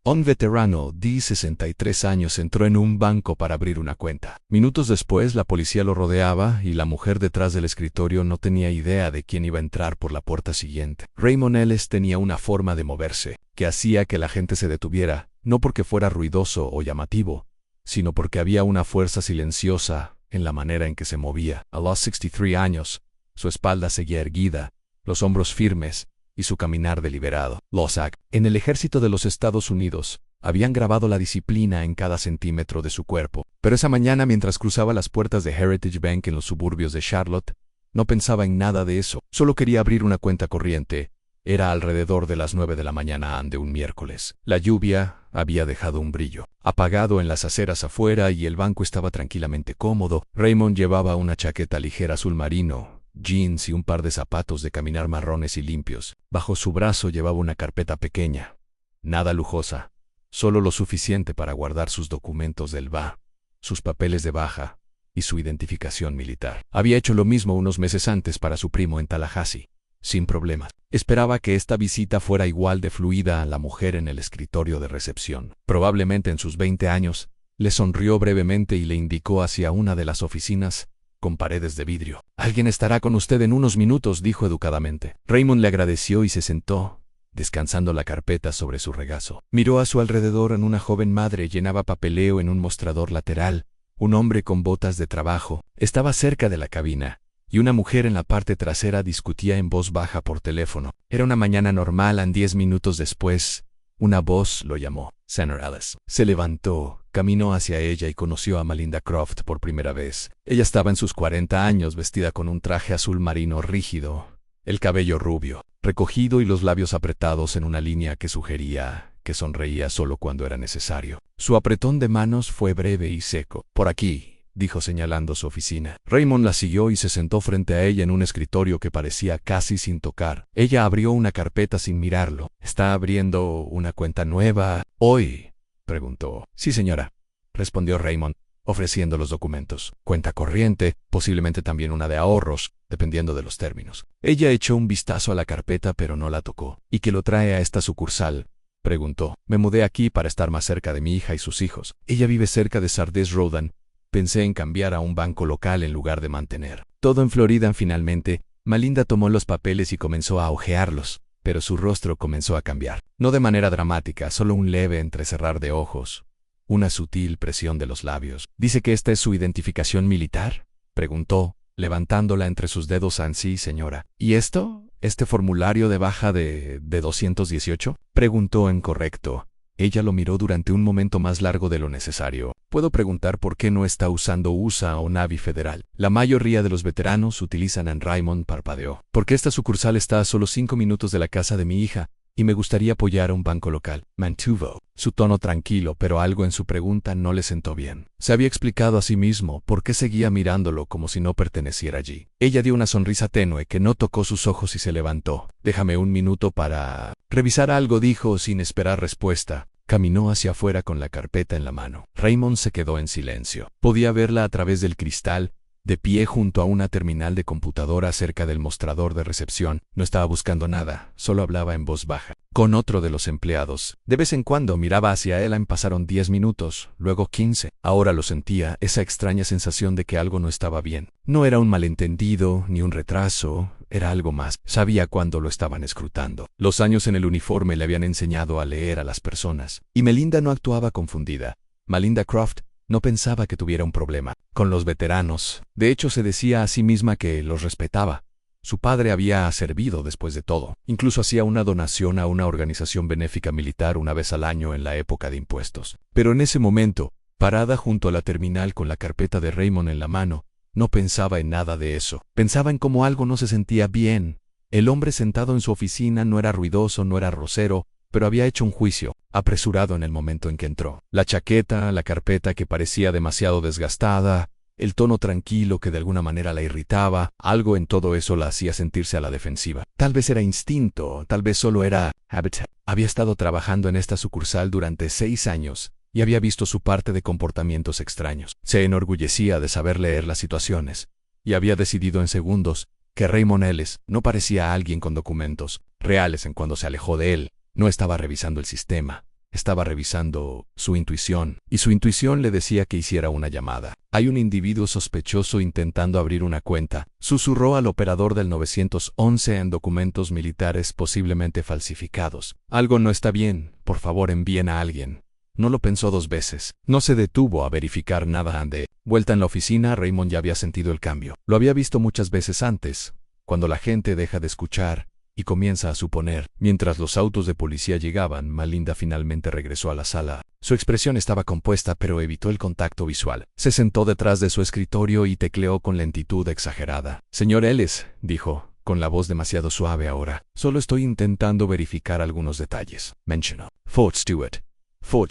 Un veterano de 63 años entró en un banco para abrir una cuenta. Minutos después, la policía lo rodeaba y la mujer detrás del escritorio no tenía idea de quién iba a entrar por la puerta siguiente. Raymond Ellis tenía una forma de moverse que hacía que la gente se detuviera, no porque fuera ruidoso o llamativo, sino porque había una fuerza silenciosa en la manera en que se movía. A los 63 años, su espalda seguía erguida, los hombros firmes y su caminar deliberado. Los AC, en el ejército de los Estados Unidos, habían grabado la disciplina en cada centímetro de su cuerpo. Pero esa mañana, mientras cruzaba las puertas de Heritage Bank en los suburbios de Charlotte, no pensaba en nada de eso. Solo quería abrir una cuenta corriente. Era alrededor de las 9 de la mañana de un miércoles. La lluvia había dejado un brillo apagado en las aceras afuera y el banco estaba tranquilamente cómodo. Raymond llevaba una chaqueta ligera azul marino, jeans y un par de zapatos de caminar marrones y limpios. Bajo su brazo llevaba una carpeta pequeña, nada lujosa, solo lo suficiente para guardar sus documentos del VA, sus papeles de baja y su identificación militar. Había hecho lo mismo unos meses antes para su primo en Tallahassee, sin problemas. Esperaba que esta visita fuera igual de fluida a la mujer en el escritorio de recepción. Probablemente en sus 20 años, le sonrió brevemente y le indicó hacia una de las oficinas con paredes de vidrio. «Alguien estará con usted en unos minutos», dijo educadamente. Raymond le agradeció y se sentó, descansando la carpeta sobre su regazo. Miró a su alrededor. En una joven madre llenaba papeleo en un mostrador lateral. Un hombre con botas de trabajo estaba cerca de la cabina, y una mujer en la parte trasera discutía en voz baja por teléfono. Era una mañana normal. 10 minutos después, una voz lo llamó. Senator Ellis. Se levantó, caminó hacia ella y conoció a Melinda Croft por primera vez. Ella estaba en sus 40 años, vestida con un traje azul marino rígido, el cabello rubio, recogido y los labios apretados en una línea que sugería que sonreía solo cuando era necesario. Su apretón de manos fue breve y seco. «Por aquí», dijo señalando su oficina. Raymond la siguió y se sentó frente a ella en un escritorio que parecía casi sin tocar. Ella abrió una carpeta sin mirarlo. «¿Está abriendo una cuenta nueva hoy?», preguntó. «Sí, señora», respondió Raymond, ofreciendo los documentos. «Cuenta corriente, posiblemente también una de ahorros, dependiendo de los términos». Ella echó un vistazo a la carpeta pero no la tocó. «¿Y qué lo trae a esta sucursal?», preguntó. «Me mudé aquí para estar más cerca de mi hija y sus hijos. Ella vive cerca de Sardis Road. Pensé en cambiar a un banco local en lugar de mantener todo en Florida». Finalmente, Melinda tomó los papeles y comenzó a hojearlos, pero su rostro comenzó a cambiar. No de manera dramática, solo un leve entrecerrar de ojos, una sutil presión de los labios. «¿Dice que esta es su identificación militar?», preguntó, levantándola entre sus dedos. «Sí, señora». «¿Y esto? ¿Este formulario de baja de 218?» preguntó en correcto. Ella lo miró durante un momento más largo de lo necesario. «¿Puedo preguntar por qué no está usando USA o Navy Federal? La mayoría de los veteranos utilizan». Raymond parpadeó. «Porque esta sucursal está a solo 5 minutos de la casa de mi hija, y me gustaría apoyar a un banco local». «Mantuvo». Su tono tranquilo, pero algo en su pregunta no le sentó bien. Se había explicado a sí mismo por qué seguía mirándolo como si no perteneciera allí. Ella dio una sonrisa tenue que no tocó sus ojos y se levantó. «Déjame un minuto para revisar algo», dijo sin esperar respuesta. Caminó hacia afuera con la carpeta en la mano. Raymond se quedó en silencio. Podía verla a través del cristal, de pie junto a una terminal de computadora cerca del mostrador de recepción. No estaba buscando nada, solo hablaba en voz baja con otro de los empleados. De vez en cuando miraba hacia él. Pasaron 10 minutos, luego 15. Ahora lo sentía, esa extraña sensación de que algo no estaba bien. No era un malentendido, ni un retraso, era algo más. Sabía cuándo lo estaban escrutando. Los años en el uniforme le habían enseñado a leer a las personas. Y Melinda no actuaba confundida. Melinda Croft no pensaba que tuviera un problema con los veteranos. De hecho, se decía a sí misma que los respetaba. Su padre había servido después de todo. Incluso hacía una donación a una organización benéfica militar una vez al año en la época de impuestos. Pero en ese momento, parada junto a la terminal con la carpeta de Raymond en la mano, no pensaba en nada de eso. Pensaba en cómo algo no se sentía bien. El hombre sentado en su oficina no era ruidoso, no era grosero, pero había hecho un juicio apresurado en el momento en que entró. La chaqueta, la carpeta que parecía demasiado desgastada, el tono tranquilo que de alguna manera la irritaba, algo en todo eso la hacía sentirse a la defensiva. Tal vez era instinto, tal vez solo era habit. Había estado trabajando en esta sucursal durante 6 años y había visto su parte de comportamientos extraños. Se enorgullecía de saber leer las situaciones y había decidido en segundos que Raymond Ellis no parecía alguien con documentos reales. En cuando se alejó de él, no estaba revisando el sistema, Estaba revisando su intuición, y su intuición le decía que hiciera una llamada. Hay un individuo sospechoso intentando abrir una cuenta, susurró al operador del 911 en documentos militares posiblemente falsificados. Algo no está bien, por favor envíen a alguien. No lo pensó dos veces. No se detuvo a verificar nada. De vuelta en la oficina, Raymond ya había sentido el cambio. Lo había visto muchas veces antes, cuando la gente deja de escuchar y comienza a suponer. Mientras los autos de policía llegaban, Malinda finalmente regresó a la sala. Su expresión estaba compuesta, pero evitó el contacto visual. Se sentó detrás de su escritorio y tecleó con lentitud exagerada. «Señor Ellis», dijo, con la voz demasiado suave ahora, «solo estoy intentando verificar algunos detalles». Mencionó Fort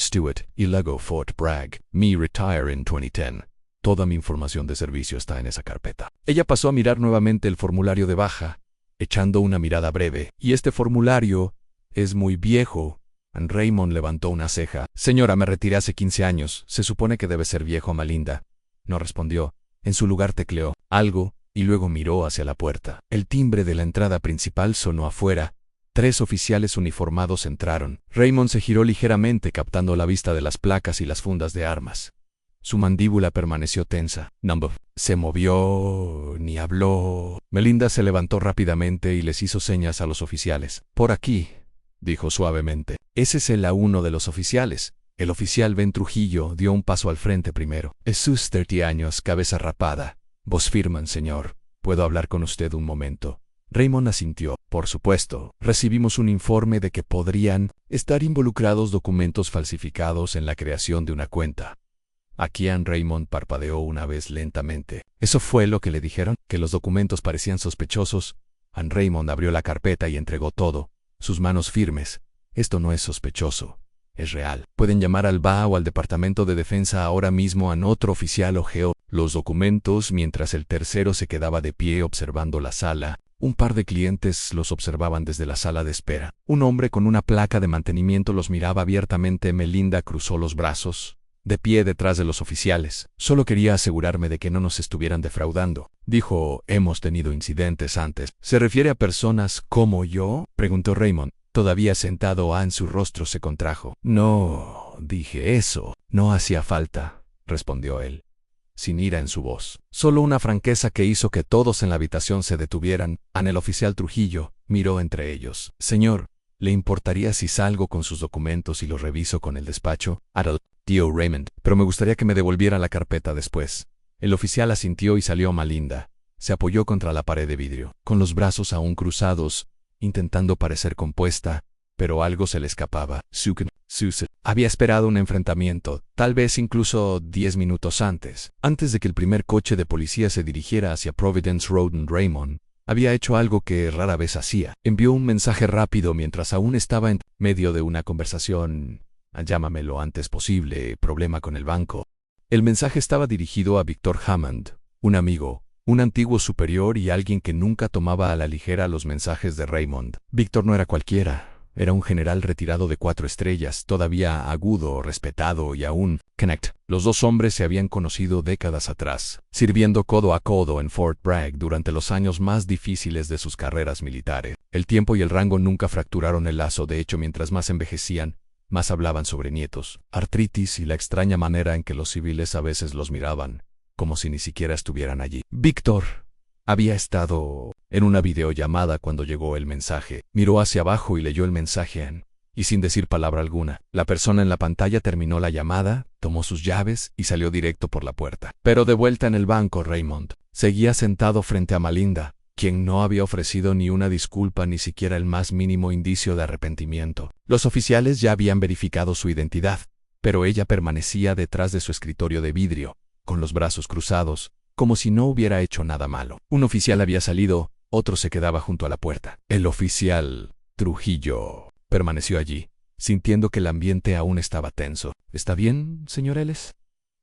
Stewart y luego Fort Bragg. Me retire in 2010. Toda mi información de servicio está en esa carpeta. Ella pasó a mirar nuevamente el formulario de baja, echando una mirada breve. «Y este formulario es muy viejo». Raymond levantó una ceja. «Señora, me retiré hace 15 años. Se supone que debe ser viejo, Malinda». No respondió. En su lugar tecleó algo y luego miró hacia la puerta. El timbre de la entrada principal sonó afuera. 3 oficiales uniformados entraron. Raymond se giró ligeramente, captando la vista de las placas y las fundas de armas. Su mandíbula permaneció tensa. Se movió, ni habló. Melinda se levantó rápidamente y les hizo señas a los oficiales. «Por aquí», dijo suavemente. «Ese es el A1 de los oficiales». El oficial Ben Trujillo dio un paso al frente primero. «Es sus 30 años, cabeza rapada». «Vos firman, señor. ¿Puedo hablar con usted un momento?» Raymond asintió. «Por supuesto. Recibimos un informe de que podrían estar involucrados documentos falsificados en la creación de una cuenta». Aquí Raymond parpadeó una vez lentamente. ¿Eso fue lo que le dijeron? ¿Que los documentos parecían sospechosos? Raymond abrió la carpeta y entregó todo, sus manos firmes. «Esto no es sospechoso. Es real. Pueden llamar al BA o al Departamento de Defensa ahora mismo. Otro oficial hojeó los documentos mientras el tercero se quedaba de pie observando la sala. Un par de clientes los observaban desde la sala de espera. Un hombre con una placa de mantenimiento los miraba abiertamente. Melinda cruzó los brazos, de pie detrás de los oficiales. «Solo quería asegurarme de que no nos estuvieran defraudando», dijo. «Hemos tenido incidentes antes». «¿Se refiere a personas como yo?», preguntó Raymond. Todavía sentado, en su rostro se contrajo. «No dije eso. No hacía falta», respondió él, sin ira en su voz. Solo una franqueza que hizo que todos en la habitación se detuvieran. El oficial Trujillo miró entre ellos. «Señor, ¿le importaría si salgo con sus documentos y los reviso con el despacho?» «Tío Raymond, pero me gustaría que me devolviera la carpeta después». El oficial asintió y salió. Malinda se apoyó contra la pared de vidrio, con los brazos aún cruzados, intentando parecer compuesta, pero algo se le escapaba. Susan había esperado un enfrentamiento, tal vez incluso 10 minutos antes. Antes de que el primer coche de policía se dirigiera hacia Providence Road, Raymond había hecho algo que rara vez hacía. Envió un mensaje rápido mientras aún estaba en medio de una conversación. «Llámame lo antes posible, problema con el banco». El mensaje estaba dirigido a Victor Hammond, un amigo, un antiguo superior y alguien que nunca tomaba a la ligera los mensajes de Raymond. Victor no era cualquiera, era un general retirado de 4 estrellas, todavía agudo, respetado y aún connect. Los dos hombres se habían conocido décadas atrás, sirviendo codo a codo en Fort Bragg durante los años más difíciles de sus carreras militares. El tiempo y el rango nunca fracturaron el lazo. De hecho, mientras más envejecían, más hablaban sobre nietos, artritis y la extraña manera en que los civiles a veces los miraban, como si ni siquiera estuvieran allí. Víctor había estado en una videollamada cuando llegó el mensaje. Miró hacia abajo y leyó el mensaje y sin decir palabra alguna. La persona en la pantalla terminó la llamada, tomó sus llaves y salió directo por la puerta. Pero de vuelta en el banco, Raymond seguía sentado frente a Malinda, quien no había ofrecido ni una disculpa, ni siquiera el más mínimo indicio de arrepentimiento. Los oficiales ya habían verificado su identidad, pero ella permanecía detrás de su escritorio de vidrio, con los brazos cruzados, como si no hubiera hecho nada malo. Un oficial había salido, otro se quedaba junto a la puerta. El oficial Trujillo permaneció allí, sintiendo que el ambiente aún estaba tenso. «¿Está bien, señor Ellis?»,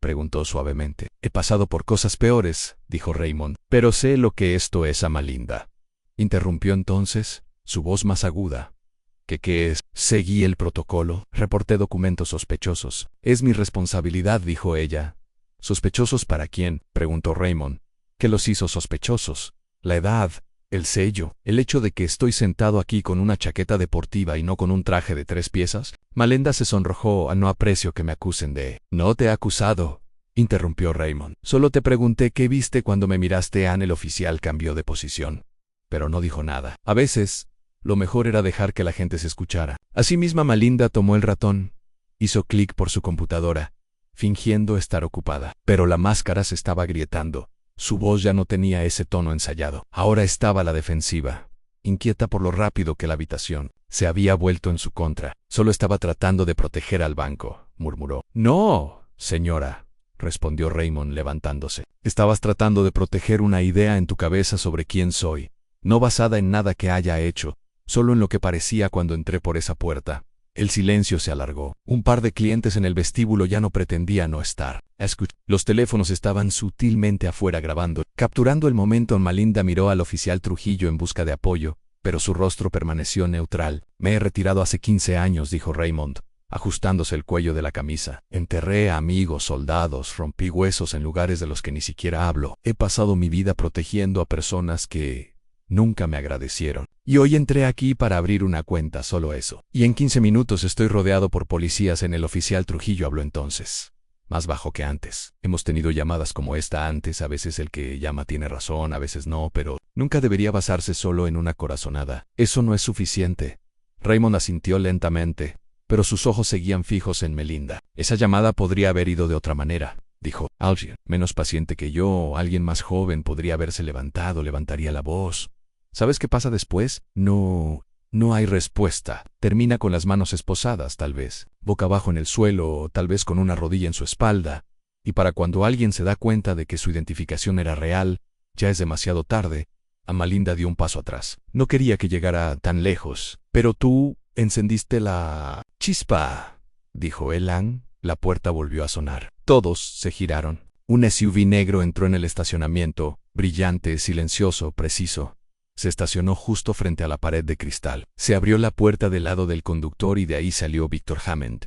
preguntó suavemente. «He pasado por cosas peores», dijo Raymond, «pero sé lo que esto es a Malinda». Interrumpió entonces, su voz más aguda. ¿Qué es? «Seguí el protocolo, reporté documentos sospechosos». «Es mi responsabilidad», dijo ella. «¿Sospechosos para quién?», preguntó Raymond. «¿Qué los hizo sospechosos? La edad, El sello, el hecho de que estoy sentado aquí con una chaqueta deportiva y no con un traje de 3 piezas. Melinda se sonrojó. No aprecio que me acusen de... No te he acusado, interrumpió Raymond. Solo te pregunté qué viste cuando me miraste. El oficial cambió de posición, pero no dijo nada. A veces, lo mejor era dejar que la gente se escuchara. Asimismo, Melinda tomó el ratón, hizo clic por su computadora, fingiendo estar ocupada. Pero la máscara se estaba agrietando. Su voz ya no tenía ese tono ensayado. Ahora estaba a la defensiva, inquieta por lo rápido que la habitación se había vuelto en su contra. Solo estaba tratando de proteger al banco, murmuró. No, señora, respondió Raymond levantándose. Estabas tratando de proteger una idea en tu cabeza sobre quién soy, no basada en nada que haya hecho, solo en lo que parecía cuando entré por esa puerta. El silencio se alargó. Un par de clientes en el vestíbulo ya no pretendía no estar. Los teléfonos estaban sutilmente afuera grabando. Capturando el momento, Melinda miró al oficial Trujillo en busca de apoyo, pero su rostro permaneció neutral. Me he retirado hace 15 años, dijo Raymond, ajustándose el cuello de la camisa. Enterré a amigos, soldados, rompí huesos en lugares de los que ni siquiera hablo. He pasado mi vida protegiendo a personas que nunca me agradecieron. Y hoy entré aquí para abrir una cuenta, solo eso. Y en 15 minutos estoy rodeado por policías. El oficial Trujillo habló entonces, más bajo que antes. Hemos tenido llamadas como esta antes. A veces el que llama tiene razón, a veces no, pero nunca debería basarse solo en una corazonada. Eso no es suficiente. Raymond asintió lentamente, pero sus ojos seguían fijos en Melinda. Esa llamada podría haber ido de otra manera, dijo. Alguien menos paciente que yo, alguien más joven, podría haberse levantado, levantaría la voz. ¿Sabes qué pasa después? No hay respuesta. Termina con las manos esposadas, tal vez, boca abajo en el suelo, o tal vez con una rodilla en su espalda. Y para cuando alguien se da cuenta de que su identificación era real, ya es demasiado tarde. Melinda dio un paso atrás. No quería que llegara tan lejos. Pero tú encendiste la chispa, dijo Elan. La puerta volvió a sonar. Todos se giraron. Un SUV negro entró en el estacionamiento, brillante, silencioso, preciso. Se estacionó justo frente a la pared de cristal. Se abrió la puerta del lado del conductor y de ahí salió Victor Hammond.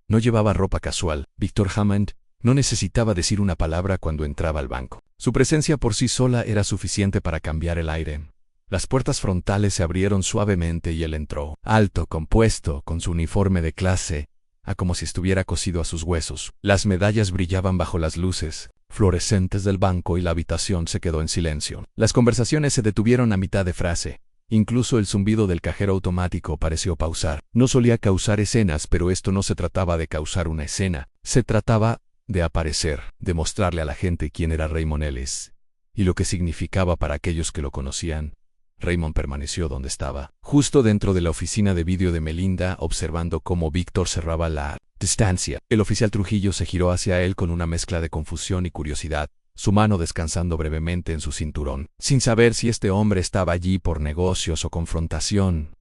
No llevaba ropa casual. Victor Hammond no necesitaba decir una palabra cuando entraba al banco. Su presencia por sí sola era suficiente para cambiar el aire. Las puertas frontales se abrieron suavemente y él entró, alto, compuesto, con su uniforme de clase, como si estuviera cosido a sus huesos. Las medallas brillaban bajo las luces fluorescentes del banco y la habitación se quedó en silencio. Las conversaciones se detuvieron a mitad de frase. Incluso el zumbido del cajero automático pareció pausar. No solía causar escenas, pero esto no se trataba de causar una escena. Se trataba de aparecer, de mostrarle a la gente quién era Raymond Ellis y lo que significaba para aquellos que lo conocían. Raymond permaneció donde estaba, justo dentro de la oficina de vídeo de Melinda, observando cómo Víctor cerraba la distancia. El oficial Trujillo se giró hacia él con una mezcla de confusión y curiosidad, su mano descansando brevemente en su cinturón, sin saber si este hombre estaba allí por negocios o confrontación.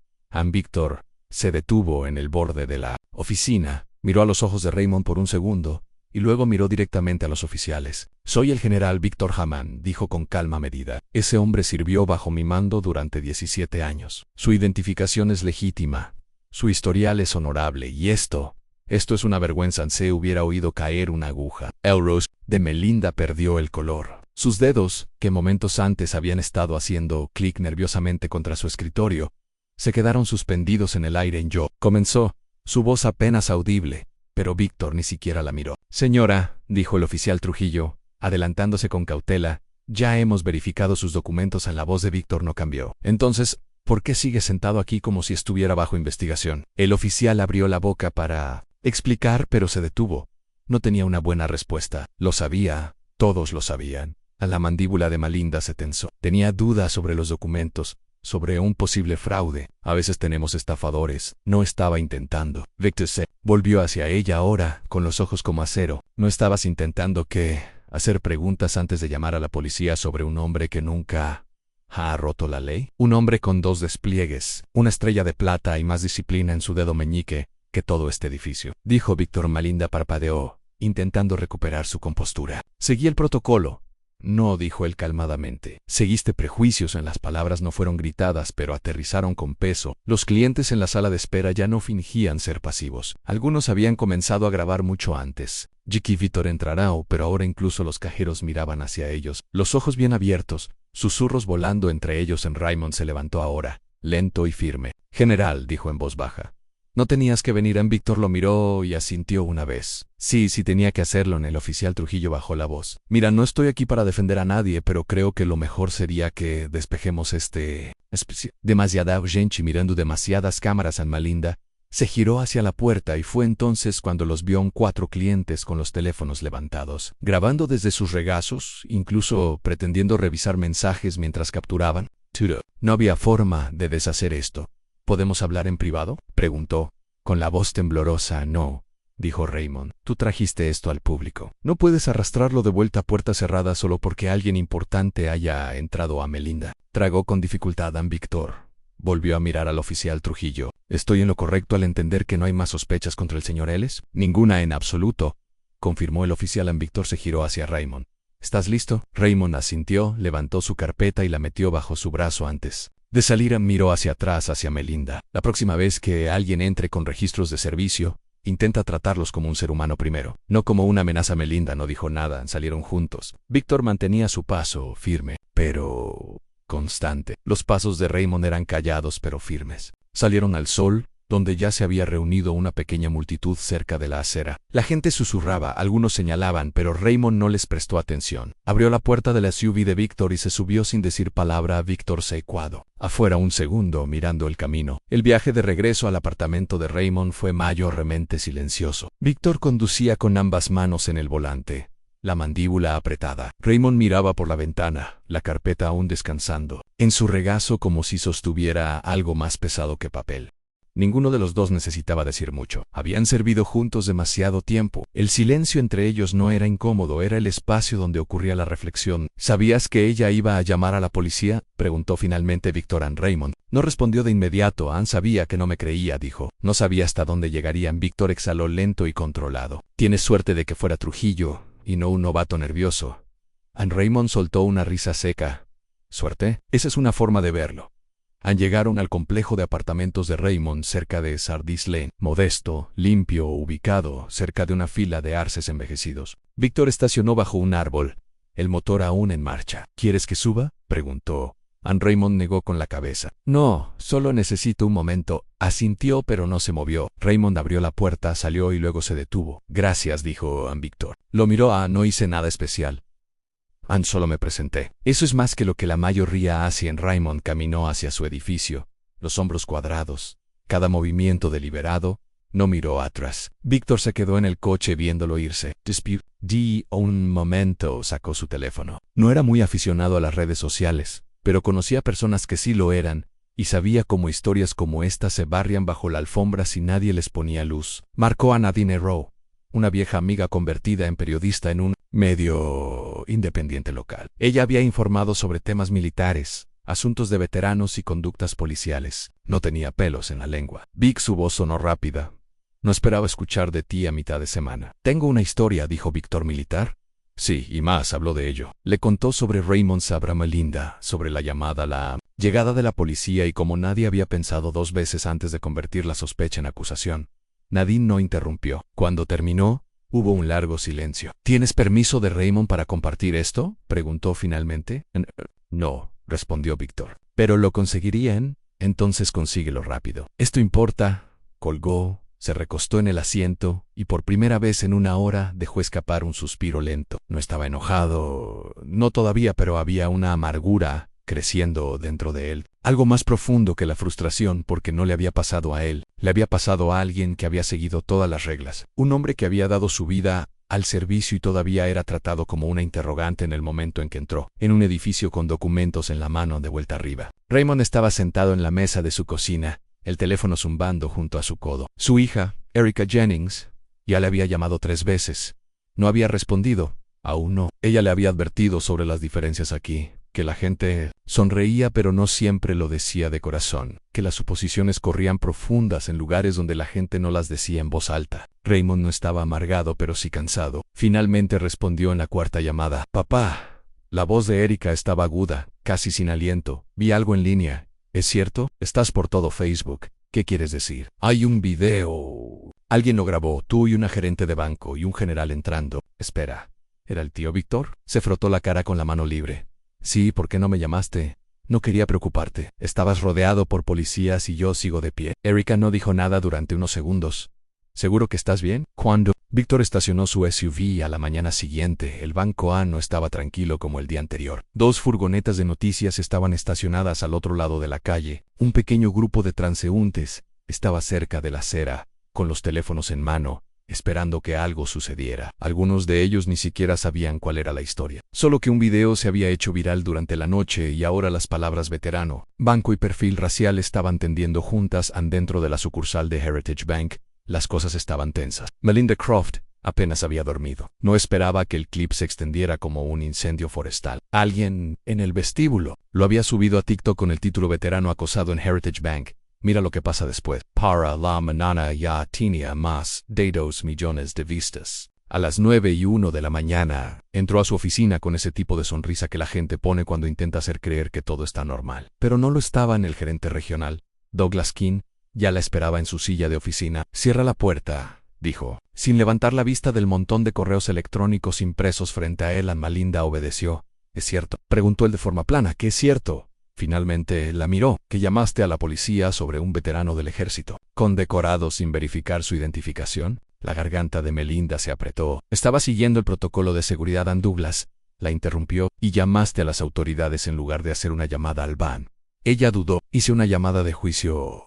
Víctor se detuvo en el borde de la oficina, miró a los ojos de Raymond por un segundo, y luego miró directamente a los oficiales. Soy el general Víctor Hammond, dijo con calma medida. Ese hombre sirvió bajo mi mando durante 17 años. Su identificación es legítima. Su historial es honorable, y esto es una vergüenza. Se hubiera oído caer una aguja. El rostro de Melinda perdió el color. Sus dedos, que momentos antes habían estado haciendo clic nerviosamente contra su escritorio, se quedaron suspendidos en el aire. Comenzó, su voz apenas audible, pero Víctor ni siquiera la miró. Señora, dijo el oficial Trujillo, adelantándose con cautela, ya hemos verificado sus documentos. La voz de Víctor no cambió. Entonces, ¿por qué sigue sentado aquí como si estuviera bajo investigación? El oficial abrió la boca para explicar, pero se detuvo. No tenía una buena respuesta. Lo sabía, todos lo sabían. La mandíbula de Melinda se tensó. Tenía dudas sobre los documentos, sobre un posible fraude. A veces tenemos estafadores. No estaba intentando. Victor se volvió hacia ella ahora, con los ojos como acero. ¿No estabas intentando hacer preguntas antes de llamar a la policía sobre un hombre que nunca ha roto la ley? Un hombre con 2 despliegues, una estrella de plata y más disciplina en su dedo meñique que todo este edificio, dijo Víctor. Melinda parpadeó, intentando recuperar su compostura. Seguí el protocolo. No, dijo él calmadamente. Seguiste prejuicios. Las palabras no fueron gritadas, pero aterrizaron con peso. Los clientes en la sala de espera ya no fingían ser pasivos. Algunos habían comenzado a grabar mucho antes. Jiki Víctor entrará, pero ahora incluso los cajeros miraban hacia ellos, los ojos bien abiertos, Susurros volando entre ellos. Raymond se levantó ahora, lento y firme. General, dijo en voz baja. No tenías que venir. Víctor lo miró y asintió una vez. Sí, tenía que hacerlo. El oficial Trujillo bajó la voz. Mira, no estoy aquí para defender a nadie, pero creo que lo mejor sería que despejemos demasiada gente mirando demasiadas cámaras. Melinda se giró hacia la puerta y fue entonces cuando los vio 4 clientes con los teléfonos levantados, grabando desde sus regazos, incluso pretendiendo revisar mensajes mientras capturaban. No había forma de deshacer esto. ¿Podemos hablar en privado?, preguntó, con la voz temblorosa. No, dijo Raymond. Tú trajiste esto al público. No puedes arrastrarlo de vuelta a puerta cerrada solo porque alguien importante haya entrado a Melinda. Tragó con dificultad. Víctor volvió a mirar al oficial Trujillo. ¿Estoy en lo correcto al entender que no hay más sospechas contra el señor Ellis? Ninguna en absoluto, confirmó el oficial. Víctor se giró hacia Raymond. ¿Estás listo? Raymond asintió, levantó su carpeta y la metió bajo su brazo antes de salir. Miró hacia atrás, hacia Melinda. La próxima vez que alguien entre con registros de servicio, intenta tratarlos como un ser humano primero, no como una amenaza. Melinda no dijo nada. Salieron juntos. Víctor mantenía su paso firme, pero constante. Los pasos de Raymond eran callados pero firmes. Salieron al sol, donde ya se había reunido una pequeña multitud cerca de la acera. La gente susurraba, algunos señalaban, pero Raymond no les prestó atención. Abrió la puerta de la SUV de Víctor y se subió sin decir palabra. Víctor se ecuadó afuera un segundo mirando el camino. El viaje de regreso al apartamento de Raymond fue mayormente silencioso. Víctor conducía con ambas manos en el volante, la mandíbula apretada. Raymond miraba por la ventana, la carpeta aún descansando en su regazo como si sostuviera algo más pesado que papel. Ninguno de los dos necesitaba decir mucho. Habían servido juntos demasiado tiempo. El silencio entre ellos no era incómodo, era el espacio donde ocurría la reflexión. ¿Sabías que ella iba a llamar a la policía?, preguntó finalmente Víctor a Raymond. No respondió de inmediato. Ann sabía que no me creía, dijo. No sabía hasta dónde llegarían. Víctor exhaló lento y controlado. Tienes suerte de que fuera Trujillo y no un novato nervioso. Ann Raymond soltó una risa seca. ¿Suerte? Esa es una forma de verlo. Llegaron al complejo de apartamentos de Raymond cerca de Sardis Lane, modesto, limpio, ubicado cerca de una fila de arces envejecidos. Víctor estacionó bajo un árbol, el motor aún en marcha. ¿Quieres que suba?, preguntó. Ann Raymond negó con la cabeza. No, solo necesito un momento. Asintió pero no se movió. Raymond abrió la puerta, salió y luego se detuvo. Gracias, dijo Ann. Víctor lo miró. No hice nada especial. Ann, solo me presenté. Eso es más que lo que la mayoría hace. Raymond caminó hacia su edificio, los hombros cuadrados, cada movimiento deliberado. No miró atrás. Víctor se quedó en el coche viéndolo irse. Un momento. Sacó su teléfono. No era muy aficionado a las redes sociales, pero conocía personas que sí lo eran, y sabía cómo historias como esta se barrían bajo la alfombra si nadie les ponía luz. Marcó a Nadine Rowe, una vieja amiga convertida en periodista en un medio independiente local. Ella había informado sobre temas militares, asuntos de veteranos y conductas policiales. No tenía pelos en la lengua. Vic, su voz sonó rápida. No esperaba escuchar de ti a mitad de semana. Tengo una historia, dijo Víctor. ¿Militar? Sí, y más. Habló de ello. Le contó sobre Raymond Sabra Melinda, sobre la llegada de la policía y cómo nadie había pensado 2 veces antes de convertir la sospecha en acusación. Nadine no interrumpió. Cuando terminó, hubo un largo silencio. ¿Tienes permiso de Raymond para compartir esto?, preguntó finalmente. No, respondió Víctor. Pero lo conseguirían. Entonces consíguelo rápido. Esto importa. Colgó, se recostó en el asiento y por primera vez en una hora dejó escapar un suspiro lento. No estaba enojado, no todavía, pero había una amargura creciendo dentro de él. Algo más profundo que la frustración, porque no le había pasado a él. Le había pasado a alguien que había seguido todas las reglas. Un hombre que había dado su vida al servicio y todavía era tratado como una interrogante en el momento en que entró, en un edificio con documentos en la mano de vuelta arriba. Raymond estaba sentado en la mesa de su cocina, el teléfono zumbando junto a su codo. Su hija, Erica Jennings, ya le había llamado 3 veces. No había respondido. Aún no. Ella le había advertido sobre las diferencias aquí, que la gente sonreía pero no siempre lo decía de corazón, que las suposiciones corrían profundas en lugares donde la gente no las decía en voz alta. Raymond no estaba amargado pero sí cansado. Finalmente respondió en la 4ª llamada. Papá. La voz de Erika estaba aguda, casi sin aliento. Vi algo en línea. ¿Es cierto? Estás por todo Facebook. ¿Qué quieres decir? Hay un video. Alguien lo grabó, tú y una gerente de banco y un general entrando. Espera. ¿Era el tío Víctor? Se frotó la cara con la mano libre. Sí, ¿por qué no me llamaste? No quería preocuparte. Estabas rodeado por policías y yo sigo de pie. Erika no dijo nada durante unos segundos. ¿Seguro que estás bien? Cuando Víctor estacionó su SUV a la mañana siguiente, el Banco A no estaba tranquilo como el día anterior. Dos furgonetas de noticias estaban estacionadas al otro lado de la calle. Un pequeño grupo de transeúntes estaba cerca de la acera, con los teléfonos en mano, esperando que algo sucediera. Algunos de ellos ni siquiera sabían cuál era la historia. Solo que un video se había hecho viral durante la noche y ahora las palabras veterano, banco y perfil racial estaban tendiendo juntas dentro de la sucursal de Heritage Bank. Las cosas estaban tensas. Melinda Croft apenas había dormido. No esperaba que el clip se extendiera como un incendio forestal. Alguien, en el vestíbulo, lo había subido a TikTok con el título veterano acosado en Heritage Bank. Mira lo que pasa después. Para la mañana ya tenía más de 2 millones de vistas. A las 9:01 de la mañana, entró a su oficina con ese tipo de sonrisa que la gente pone cuando intenta hacer creer que todo está normal. Pero no lo estaba en el gerente regional. Douglas King ya la esperaba en su silla de oficina. Cierra la puerta, dijo. Sin levantar la vista del montón de correos electrónicos impresos frente a él, Melinda obedeció. ¿Es cierto? Preguntó él de forma plana. ¿Qué es cierto? Finalmente la miró. Que llamaste a la policía sobre un veterano del ejército, condecorado sin verificar su identificación. La garganta de Melinda se apretó. Estaba siguiendo el protocolo de seguridad. Douglas la interrumpió. Y llamaste a las autoridades en lugar de hacer una llamada al van. Ella dudó. Hice una llamada de juicio.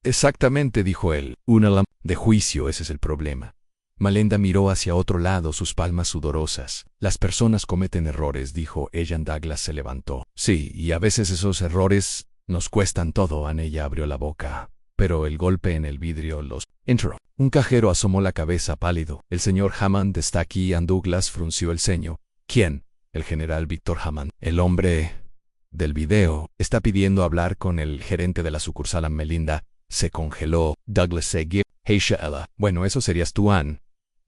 Exactamente, dijo él. Una llamada de juicio, ese es el problema. Melinda miró hacia otro lado, sus palmas sudorosas. Las personas cometen errores, dijo ella. Douglas se levantó. Sí, y a veces esos errores nos cuestan todo. Ella abrió la boca, pero el golpe en el vidrio los entró. Un cajero asomó la cabeza pálido. El señor Hammond está aquí. Douglas frunció el ceño. ¿Quién? El general Victor Hammond. El hombre del video está pidiendo hablar con el gerente de la sucursal. Melinda se congeló. Douglas seguía. Ella. Bueno, eso serías tú, Ann.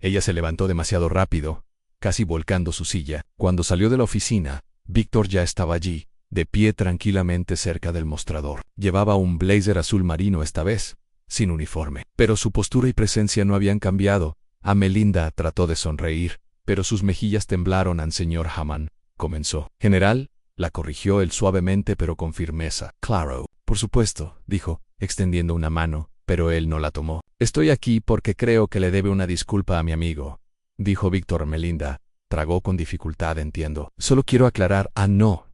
Ella se levantó demasiado rápido, casi volcando su silla. Cuando salió de la oficina, Víctor ya estaba allí, de pie tranquilamente cerca del mostrador. Llevaba un blazer azul marino esta vez, sin uniforme. Pero su postura y presencia no habían cambiado. Melinda trató de sonreír, pero sus mejillas temblaron. Señor Hammond, comenzó. General, la corrigió él suavemente pero con firmeza. Claro, por supuesto, dijo, extendiendo una mano, pero él no la tomó. Estoy aquí porque creo que le debe una disculpa a mi amigo, dijo Víctor. Melinda tragó con dificultad. Entiendo. Solo quiero aclarar. No.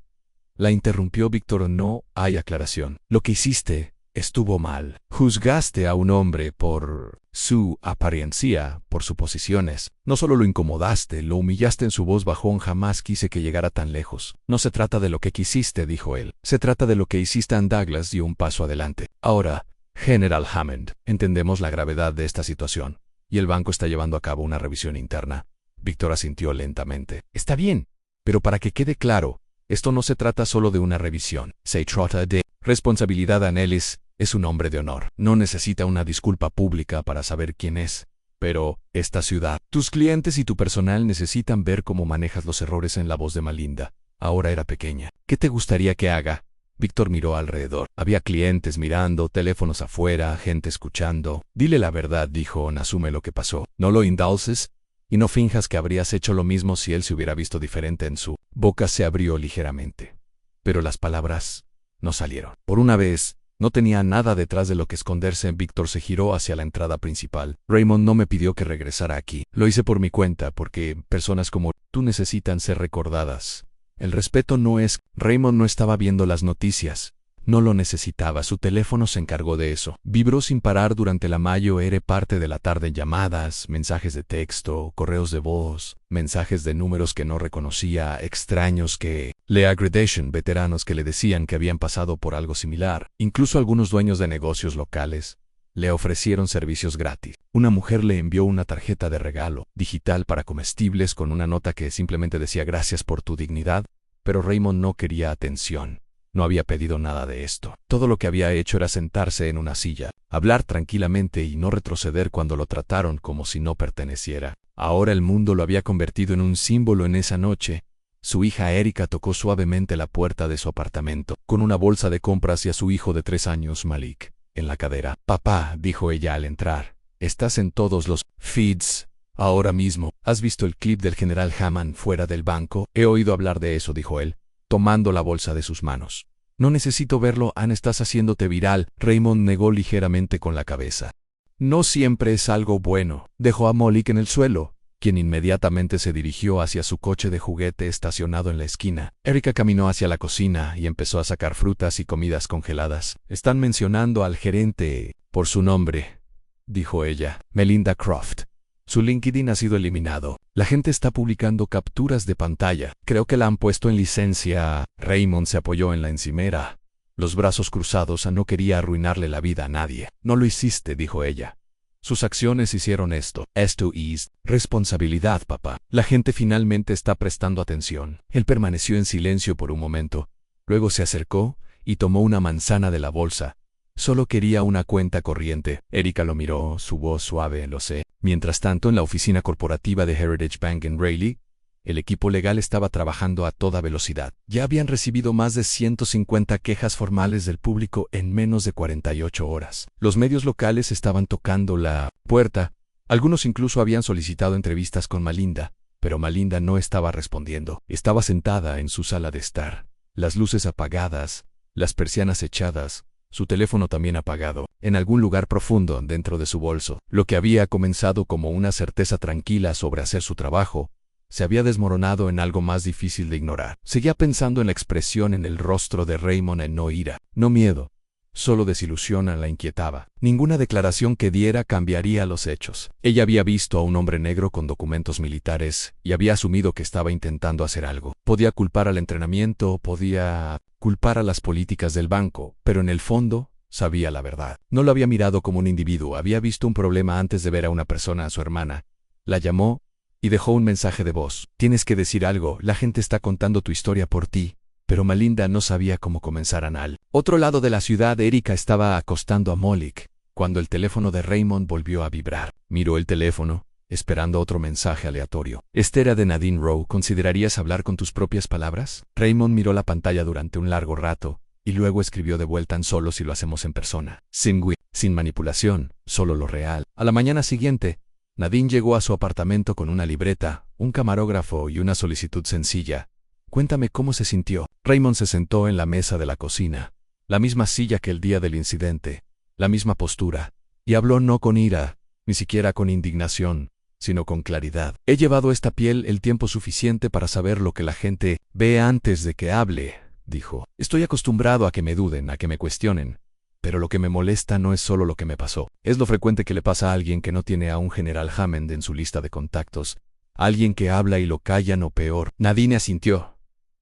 La interrumpió Víctor. No hay aclaración. Lo que hiciste estuvo mal. Juzgaste a un hombre por su apariencia, por suposiciones. No solo lo incomodaste, lo humillaste. En su voz bajón. Jamás quise que llegara tan lejos. No se trata de lo que quisiste, dijo él. Se trata de lo que hiciste. Douglas dio un paso adelante. Ahora, General Hammond, entendemos la gravedad de esta situación, y el banco está llevando a cabo una revisión interna. Víctor asintió lentamente. Está bien, pero para que quede claro, esto no se trata solo de una revisión. Se trata de responsabilidad. Ellis es un hombre de honor. No necesita una disculpa pública para saber quién es. Pero, esta ciudad, tus clientes y tu personal necesitan ver cómo manejas los errores. En la voz de Melinda ahora era pequeña. ¿Qué te gustaría que haga? Víctor miró alrededor. Había clientes mirando, teléfonos afuera, gente escuchando. Dile la verdad, dijo. Asume lo que pasó. No lo endulces y no finjas que habrías hecho lo mismo si él se hubiera visto diferente. En su boca se abrió ligeramente, pero las palabras no salieron. Por una vez, no tenía nada detrás de lo que esconderse. Víctor se giró hacia la entrada principal. Raymond no me pidió que regresara aquí. Lo hice por mi cuenta, porque personas como tú necesitan ser recordadas. El respeto no es... Raymond no estaba viendo las noticias. No lo necesitaba. Su teléfono se encargó de eso. Vibró sin parar durante la mayo. Era parte de la tarde. Llamadas, mensajes de texto, correos de voz, mensajes de números que no reconocía, extraños que le agredieron, veteranos que le decían que habían pasado por algo similar. Incluso algunos dueños de negocios locales le ofrecieron servicios gratis. Una mujer le envió una tarjeta de regalo digital para comestibles con una nota que simplemente decía gracias por tu dignidad, pero Raymond no quería atención. No había pedido nada de esto. Todo lo que había hecho era sentarse en una silla, hablar tranquilamente y no retroceder cuando lo trataron como si no perteneciera. Ahora el mundo lo había convertido en un símbolo. En esa noche, su hija Erika tocó suavemente la puerta de su apartamento, con una bolsa de compras y a su hijo de 3 años, Malik, en la cadera. Papá, dijo ella al entrar, estás en todos los feeds ahora mismo. ¿Has visto el clip del general Hammond fuera del banco? He oído hablar de eso, dijo él. tomando la bolsa de sus manos. No necesito verlo, Anne, estás haciéndote viral. Raymond negó ligeramente con la cabeza. No siempre es algo bueno. Dejó a Malik en el suelo, quien inmediatamente se dirigió hacia su coche de juguete estacionado en la esquina. Erika caminó hacia la cocina y empezó a sacar frutas y comidas congeladas. Están mencionando al gerente por su nombre, dijo ella. Melinda Croft. Su LinkedIn ha sido eliminado. La gente está publicando capturas de pantalla. Creo que la han puesto en licencia. Raymond se apoyó en la encimera, los brazos cruzados. No quería arruinarle la vida a nadie. No lo hiciste, dijo ella. Sus acciones hicieron esto. Esto es responsabilidad, papá. La gente finalmente está prestando atención. Él permaneció en silencio por un momento. Luego se acercó y tomó una manzana de la bolsa. Solo quería una cuenta corriente. Erika lo miró, su voz suave, lo sé. Mientras tanto, en la oficina corporativa de Heritage Bank en Raleigh, el equipo legal estaba trabajando a toda velocidad. Ya habían recibido más de 150 quejas formales del público en menos de 48 horas. Los medios locales estaban tocando la puerta. Algunos incluso habían solicitado entrevistas con Melinda, pero Melinda no estaba respondiendo. Estaba sentada en su sala de estar, las luces apagadas, las persianas echadas, su teléfono también apagado, en algún lugar profundo dentro de su bolso. Lo que había comenzado como una certeza tranquila sobre hacer su trabajo, se había desmoronado en algo más difícil de ignorar. Seguía pensando en la expresión en el rostro de Raymond, en no ira, no miedo, solo desilusión. La inquietaba. Ninguna declaración que diera cambiaría los hechos. Ella había visto a un hombre negro con documentos militares y había asumido que estaba intentando hacer algo. Podía culpar al entrenamiento, podía culpar a las políticas del banco, pero en el fondo sabía la verdad. No lo había mirado como un individuo, había visto un problema antes de ver a una persona, a su hermana. La llamó y dejó un mensaje de voz. Tienes que decir algo, la gente está contando tu historia por ti. Pero Melinda no sabía cómo comenzar. Al otro lado de la ciudad, Erika estaba acostando a Malik cuando el teléfono de Raymond volvió a vibrar. Miró el teléfono, esperando otro mensaje aleatorio. Este era de Nadine Rowe. ¿Considerarías hablar con tus propias palabras? Raymond miró la pantalla durante un largo rato y luego escribió de vuelta: en solo si lo hacemos en persona. Sin manipulación, solo lo real. A la mañana siguiente, Nadine llegó a su apartamento con una libreta, un camarógrafo y una solicitud sencilla. Cuéntame cómo se sintió. Raymond se sentó en la mesa de la cocina, la misma silla que el día del incidente, la misma postura, y habló no con ira, ni siquiera con indignación, sino con claridad. He llevado esta piel el tiempo suficiente para saber lo que la gente ve antes de que hable, dijo. Estoy acostumbrado a que me duden, a que me cuestionen. Pero lo que me molesta no es solo lo que me pasó. Es lo frecuente que le pasa a alguien que no tiene a un general Hammond en su lista de contactos. Alguien que habla y lo callan o peor. Nadine asintió.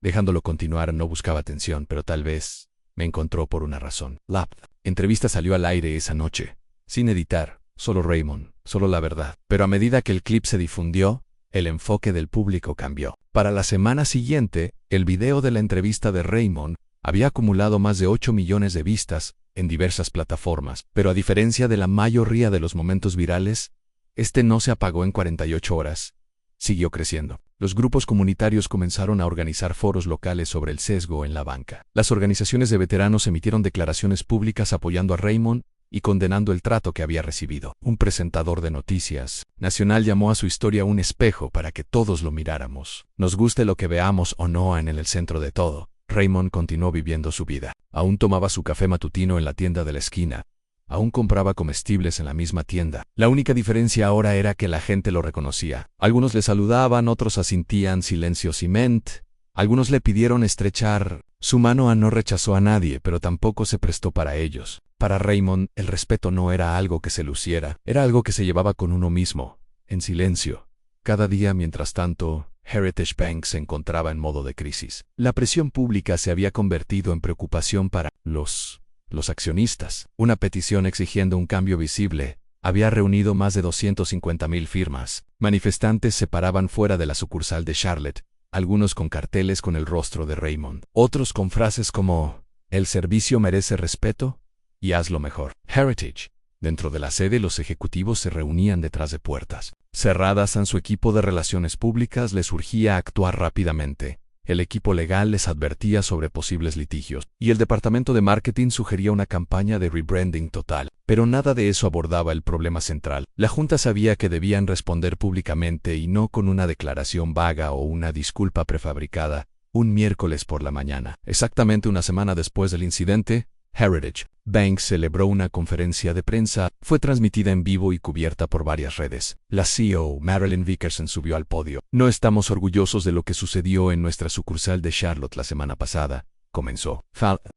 Dejándolo continuar, no buscaba atención, pero tal vez me encontró por una razón. La entrevista salió al aire esa noche, sin editar, solo Raymond, solo la verdad. Pero a medida que el clip se difundió, el enfoque del público cambió. Para la semana siguiente, el video de la entrevista de Raymond había acumulado más de 8 millones de vistas en diversas plataformas, pero a diferencia de la mayoría de los momentos virales, este no se apagó en 48 horas. Siguió creciendo. Los grupos comunitarios comenzaron a organizar foros locales sobre el sesgo en la banca. Las organizaciones de veteranos emitieron declaraciones públicas apoyando a Raymond y condenando el trato que había recibido. Un presentador de noticias nacional llamó a su historia un espejo para que todos lo miráramos. Nos guste lo que veamos o no, en el centro de todo, Raymond continuó viviendo su vida. Aún tomaba su café matutino en la tienda de la esquina. Aún compraba comestibles en la misma tienda. La única diferencia ahora era que la gente lo reconocía. Algunos le saludaban, otros asintían silenciosamente. Algunos le pidieron estrechar su mano. No rechazó a nadie, pero tampoco se prestó para ellos. Para Raymond, el respeto no era algo que se luciera, era algo que se llevaba con uno mismo, en silencio. Cada día, mientras tanto, Heritage Bank se encontraba en modo de crisis. La presión pública se había convertido en preocupación para los accionistas. Una petición exigiendo un cambio visible había reunido más de 250,000 firmas. Manifestantes se paraban fuera de la sucursal de Charlotte, algunos con carteles con el rostro de Raymond, otros con frases como «El servicio merece respeto» y «Hazlo mejor». Heritage. Dentro de la sede, los ejecutivos se reunían detrás de puertas cerradas. A su equipo de relaciones públicas les urgía actuar rápidamente. El equipo legal les advertía sobre posibles litigios, y el departamento de marketing sugería una campaña de rebranding total. Pero nada de eso abordaba el problema central. La junta sabía que debían responder públicamente y no con una declaración vaga o una disculpa prefabricada. un miércoles por la mañana. Exactamente una semana después del incidente, Heritage Bank celebró una conferencia de prensa. Fue transmitida en vivo y cubierta por varias redes. La CEO, Marilyn Vickerson, subió al podio. No estamos orgullosos de lo que sucedió en nuestra sucursal de Charlotte la semana pasada, comenzó.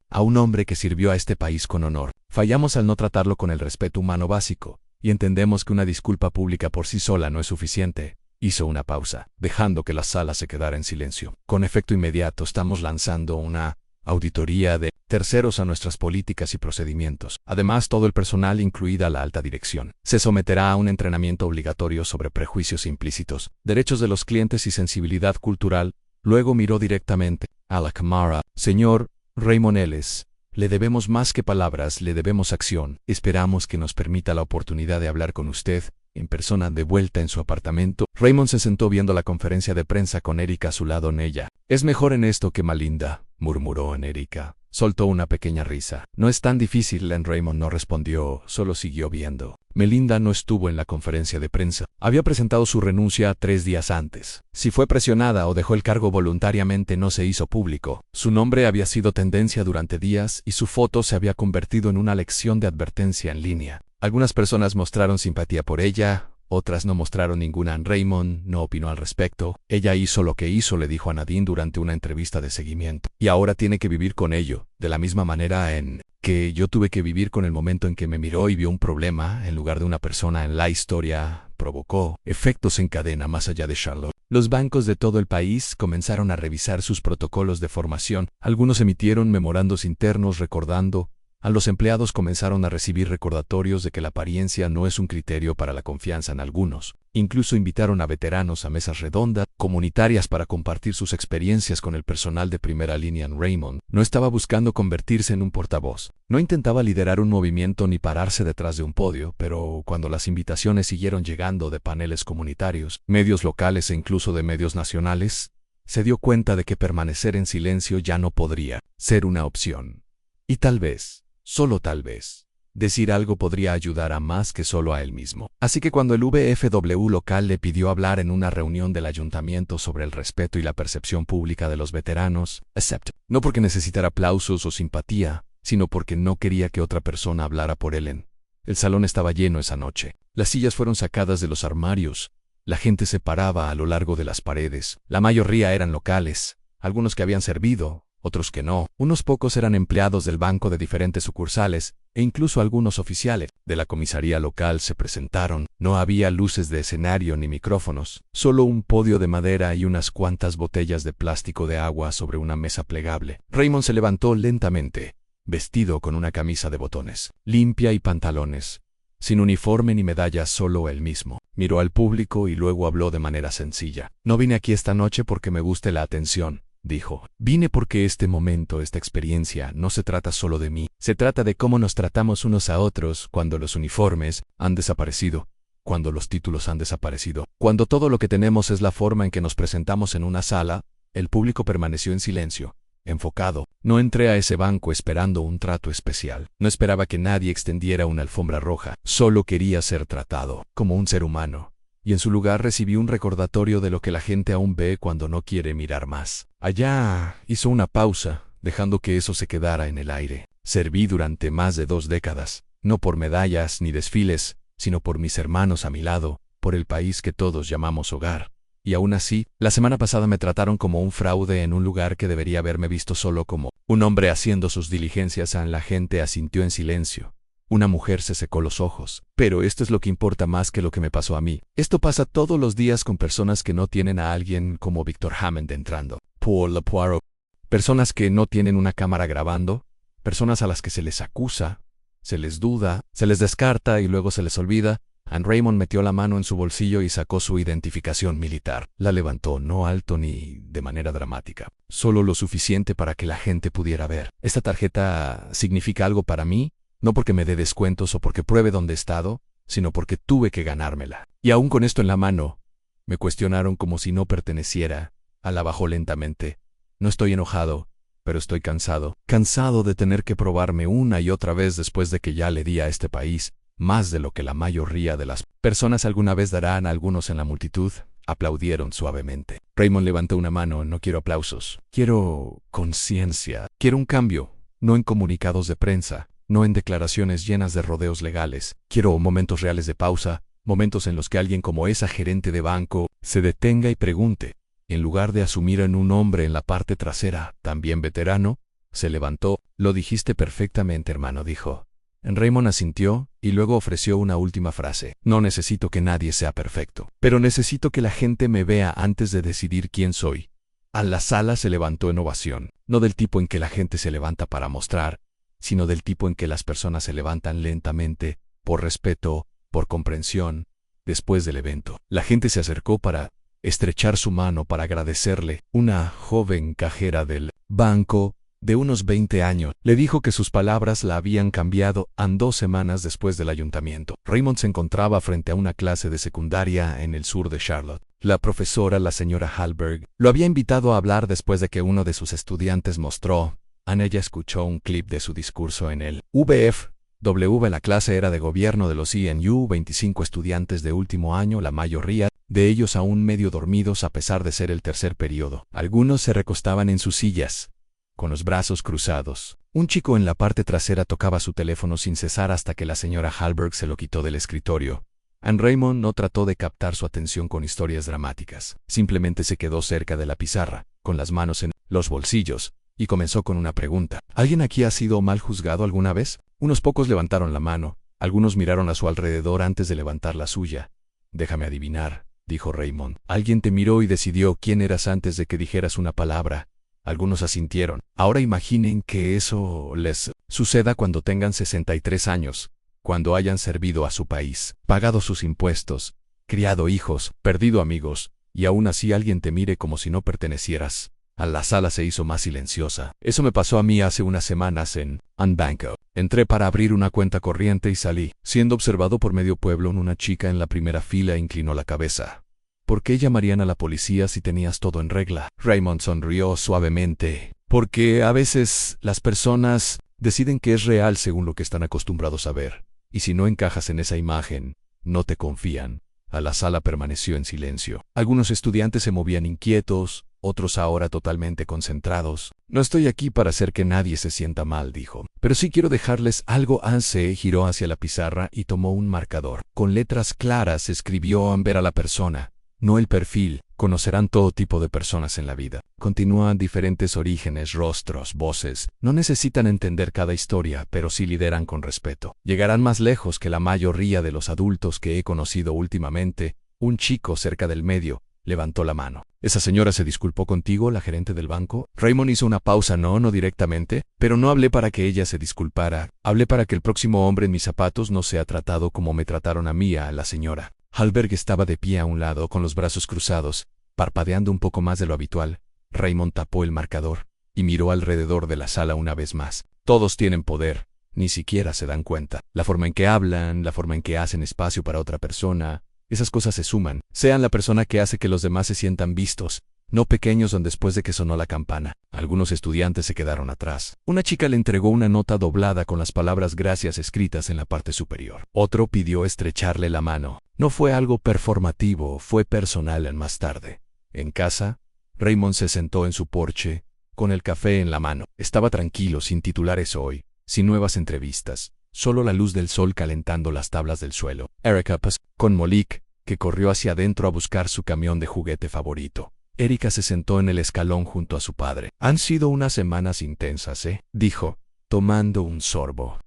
A un hombre que sirvió a este país con honor. Fallamos al no tratarlo con el respeto humano básico, y entendemos que una disculpa pública por sí sola no es suficiente. Hizo una pausa, dejando que la sala se quedara en silencio. Con efecto inmediato estamos lanzando una auditoría de terceros a nuestras políticas y procedimientos. Además, todo el personal, incluida la alta dirección, se someterá a un entrenamiento obligatorio sobre prejuicios implícitos, derechos de los clientes y sensibilidad cultural. Luego miró directamente a la cámara. Señor Raymond Ellis, le debemos más que palabras, le debemos acción. Esperamos que nos permita la oportunidad de hablar con usted en persona de vuelta en su apartamento. Raymond se sentó viendo la conferencia de prensa con Erika a su lado en ella. Es mejor en esto que Malinda, murmuró en Erika. Soltó una pequeña risa. No es tan difícil, Raymond no respondió, solo siguió viendo. Melinda no estuvo en la conferencia de prensa. Había presentado su renuncia 3 días antes. Si fue presionada o dejó el cargo voluntariamente no se hizo público. Su nombre había sido tendencia durante días y su foto se había convertido en una lección de advertencia en línea. Algunas personas mostraron simpatía por ella, otras no mostraron ninguna. Raymond no opinó al respecto. Ella hizo lo que hizo, le dijo a Nadine durante una entrevista de seguimiento. Y ahora tiene que vivir con ello, de la misma manera en que yo tuve que vivir con el momento en que me miró y vio un problema en lugar de una persona en la historia. Provocó efectos en cadena más allá de Charlotte. Los bancos de todo el país comenzaron a revisar sus protocolos de formación. Algunos emitieron memorandos internos recordando. A los empleados comenzaron a recibir recordatorios de que la apariencia no es un criterio para la confianza en algunos. Incluso invitaron a veteranos a mesas redondas, comunitarias para compartir sus experiencias con el personal de primera línea. Raymond no estaba buscando convertirse en un portavoz. No intentaba liderar un movimiento ni pararse detrás de un podio, pero cuando las invitaciones siguieron llegando de paneles comunitarios, medios locales e incluso de medios nacionales, se dio cuenta de que permanecer en silencio ya no podría ser una opción. Y tal vez, solo tal vez, decir algo podría ayudar a más que solo a él mismo. Así que cuando el VFW local le pidió hablar en una reunión del ayuntamiento sobre el respeto y la percepción pública de los veteranos, aceptó. No porque necesitara aplausos o simpatía, sino porque no quería que otra persona hablara por él. El salón estaba lleno esa noche. Las sillas fueron sacadas de los armarios. La gente se paraba a lo largo de las paredes. La mayoría eran locales, algunos que habían servido, otros que no. Unos pocos eran empleados del banco de diferentes sucursales, e incluso algunos oficiales de la comisaría local se presentaron. No había luces de escenario ni micrófonos, solo un podio de madera y unas cuantas botellas de plástico de agua sobre una mesa plegable. Raymond se levantó lentamente, vestido con una camisa de botones limpia y pantalones, sin uniforme ni medallas, solo él mismo. Miró al público y luego habló de manera sencilla. No vine aquí esta noche porque me guste la atención, dijo. Vine porque este momento, esta experiencia, no se trata solo de mí. Se trata de cómo nos tratamos unos a otros cuando los uniformes han desaparecido, cuando los títulos han desaparecido, cuando todo lo que tenemos es la forma en que nos presentamos en una sala. El público permaneció en silencio, enfocado. No entré a ese banco esperando un trato especial. No esperaba que nadie extendiera una alfombra roja. Solo quería ser tratado como un ser humano. Y en su lugar recibí un recordatorio de lo que la gente aún ve cuando no quiere mirar más. Allá hizo una pausa, dejando que eso se quedara en el aire. Serví durante más de 2 décadas, no por medallas ni desfiles, sino por mis hermanos a mi lado, por el país que todos llamamos hogar. Y aún así, la semana pasada me trataron como un fraude en un lugar que debería haberme visto solo como un hombre haciendo sus diligencias. La gente asintió en silencio. Una mujer se secó los ojos. Pero esto es lo que importa más que lo que me pasó a mí. Esto pasa todos los días con personas que no tienen a alguien como Victor Hammond entrando. Paul Poirot. Personas que no tienen una cámara grabando. Personas a las que se les acusa, se les duda, se les descarta y luego se les olvida. Raymond metió la mano en su bolsillo y sacó su identificación militar. La levantó, no alto ni de manera dramática, solo lo suficiente para que la gente pudiera ver. Esta tarjeta significa algo para mí, no porque me dé descuentos o porque pruebe dónde he estado, sino porque tuve que ganármela. Y aún con esto en la mano, me cuestionaron como si no perteneciera. La bajó lentamente. No estoy enojado, pero estoy cansado. Cansado de tener que probarme una y otra vez después de que ya le di a este país más de lo que la mayoría de las personas alguna vez darán a algunos en la multitud. Aplaudieron suavemente. Raymond levantó una mano. No quiero aplausos. Quiero conciencia. Quiero un cambio. No en comunicados de prensa. No en declaraciones llenas de rodeos legales. Quiero momentos reales de pausa. Momentos en los que alguien como esa gerente de banco se detenga y pregunte. En lugar de asumir en un hombre en la parte trasera, también veterano, se levantó. Lo dijiste perfectamente, hermano, dijo. Raymond asintió y luego ofreció una última frase. No necesito que nadie sea perfecto, pero necesito que la gente me vea antes de decidir quién soy. A la sala se levantó en ovación, no del tipo en que la gente se levanta para mostrar, sino del tipo en que las personas se levantan lentamente, por respeto, por comprensión, después del evento. La gente se acercó para estrechar su mano para agradecerle. Una joven cajera del banco, de unos 20 años, le dijo que sus palabras la habían cambiado 2 semanas después del ayuntamiento. Raymond se encontraba frente a una clase de secundaria en el sur de Charlotte. La profesora, la señora Hallberg, lo había invitado a hablar después de que uno de sus estudiantes mostró. Ella escuchó un clip de su discurso en el VFW. La clase era de gobierno de los ENU, 25 estudiantes de último año, la mayoría de ellos aún medio dormidos a pesar de ser el tercer periodo. Algunos se recostaban en sus sillas, con los brazos cruzados. Un chico en la parte trasera tocaba su teléfono sin cesar hasta que la señora Hallberg se lo quitó del escritorio. Raymond no trató de captar su atención con historias dramáticas. Simplemente se quedó cerca de la pizarra, con las manos en los bolsillos, y comenzó con una pregunta. ¿Alguien aquí ha sido mal juzgado alguna vez? Unos pocos levantaron la mano. Algunos miraron a su alrededor antes de levantar la suya. Déjame adivinar, dijo Raymond. Alguien te miró y decidió quién eras antes de que dijeras una palabra. Algunos asintieron. Ahora imaginen que eso les suceda cuando tengan 63 años, cuando hayan servido a su país, pagado sus impuestos, criado hijos, perdido amigos, y aún así alguien te mire como si no pertenecieras. La sala se hizo más silenciosa. Eso me pasó a mí hace unas semanas en Unbanco. Entré para abrir una cuenta corriente y salí. Siendo observado por medio pueblo, una chica en la primera fila inclinó la cabeza. ¿Por qué llamarían a la policía si tenías todo en regla? Raymond sonrió suavemente. Porque a veces las personas deciden que es real según lo que están acostumbrados a ver. Y si no encajas en esa imagen, no te confían. La sala permaneció en silencio. Algunos estudiantes se movían inquietos, otros ahora totalmente concentrados. No estoy aquí para hacer que nadie se sienta mal, dijo. Pero sí quiero dejarles algo. Se giró hacia la pizarra y tomó un marcador. Con letras claras escribió ver a la persona. No el perfil. Conocerán todo tipo de personas en la vida. Continúan diferentes orígenes, rostros, voces. No necesitan entender cada historia, pero sí lideran con respeto. Llegarán más lejos que la mayoría de los adultos que he conocido últimamente. Un chico cerca del medio levantó la mano. ¿Esa señora se disculpó contigo, la gerente del banco? Raymond hizo una pausa. No directamente, pero no hablé para que ella se disculpara. Hablé para que el próximo hombre en mis zapatos no sea tratado como me trataron a mí. La señora Hallberg estaba de pie a un lado con los brazos cruzados, parpadeando un poco más de lo habitual. Raymond tapó el marcador y miró alrededor de la sala una vez más. Todos tienen poder, ni siquiera se dan cuenta. La forma en que hablan, la forma en que hacen espacio para otra persona, esas cosas se suman. Sean la persona que hace que los demás se sientan vistos, no pequeños después de que sonó la campana. Algunos estudiantes se quedaron atrás. Una chica le entregó una nota doblada con las palabras gracias escritas en la parte superior. Otro pidió estrecharle la mano. No fue algo performativo, fue personal. Más tarde, en casa, Raymond se sentó en su porche, con el café en la mano. Estaba tranquilo, sin titulares hoy, sin nuevas entrevistas, solo la luz del sol calentando las tablas del suelo. Erica pasó con Monique, que corrió hacia adentro a buscar su camión de juguete favorito. Erika se sentó en el escalón junto a su padre. Han sido unas semanas intensas, dijo, tomando un sorbo.